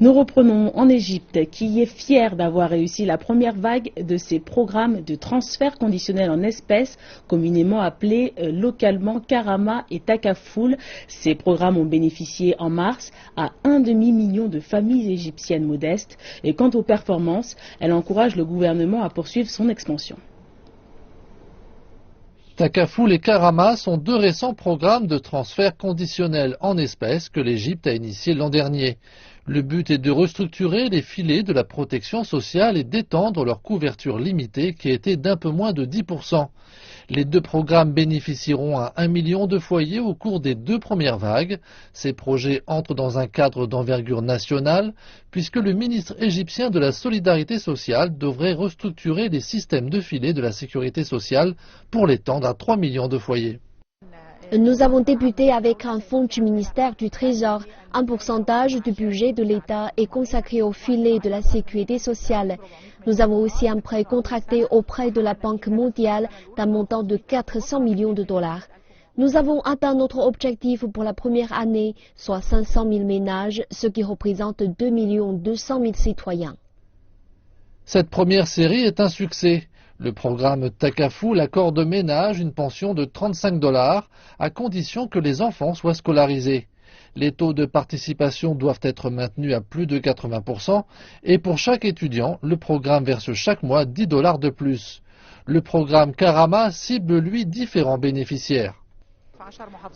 Nous reprenons en Égypte, qui est fière d'avoir réussi la première vague de ses programmes de transfert conditionnel en espèces, communément appelés localement Karama et Takafoul. Ces programmes ont bénéficié en mars à 1,5 million de familles égyptiennes modestes. Et quant aux performances, elle encourage le gouvernement à poursuivre son expansion. Takafoul et Karama sont deux récents programmes de transfert conditionnel en espèces que l'Égypte a initiés l'an dernier. Le but est de restructurer les filets de la protection sociale et d'étendre leur couverture limitée qui était d'un peu moins de 10%. Les deux programmes bénéficieront à 1 million de foyers au cours des deux premières vagues. Ces projets entrent dans un cadre d'envergure nationale puisque le ministre égyptien de la Solidarité sociale devrait restructurer les systèmes de filets de la sécurité sociale pour l'étendre à 3 millions de foyers. Nous avons débuté avec un fonds du ministère du Trésor. Un pourcentage du budget de l'État est consacré au filet de la sécurité sociale. Nous avons aussi un prêt contracté auprès de la Banque mondiale d'un montant de 400 millions de dollars. Nous avons atteint notre objectif pour la première année, soit 500 000 ménages, ce qui représente 2 200 000 citoyens. Cette première série est un succès. Le programme Takafoul accorde aux ménages une pension de 35 $, à condition que les enfants soient scolarisés. Les taux de participation doivent être maintenus à plus de 80% et pour chaque étudiant, le programme verse chaque mois 10 $ de plus. Le programme Karama cible, lui, différents bénéficiaires.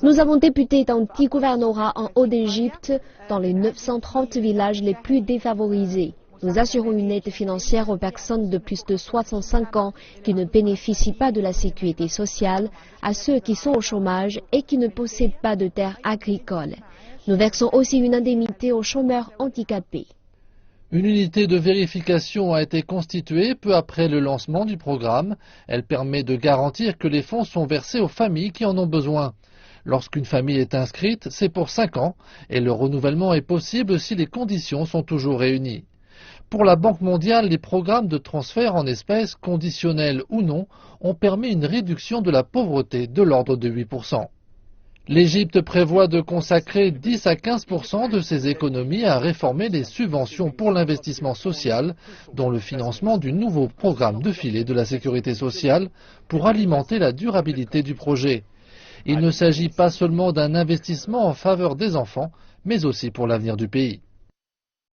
Nous avons débuté dans 10 gouvernorats en Haute-Égypte, dans les 930 villages les plus défavorisés. Nous assurons une aide financière aux personnes de plus de 65 ans qui ne bénéficient pas de la sécurité sociale, à ceux qui sont au chômage et qui ne possèdent pas de terres agricoles. Nous versons aussi une indemnité aux chômeurs handicapés. Une unité de vérification a été constituée peu après le lancement du programme. Elle permet de garantir que les fonds sont versés aux familles qui en ont besoin. Lorsqu'une famille est inscrite, c'est pour 5 ans et le renouvellement est possible si les conditions sont toujours réunies. Pour la Banque mondiale, les programmes de transfert en espèces, conditionnels ou non, ont permis une réduction de la pauvreté de l'ordre de 8%. L'Égypte prévoit de consacrer 10 à 15% de ses économies à réformer les subventions pour l'investissement social, dont le financement du nouveau programme de filet de la sécurité sociale pour alimenter la durabilité du projet. Il ne s'agit pas seulement d'un investissement en faveur des enfants, mais aussi pour l'avenir du pays.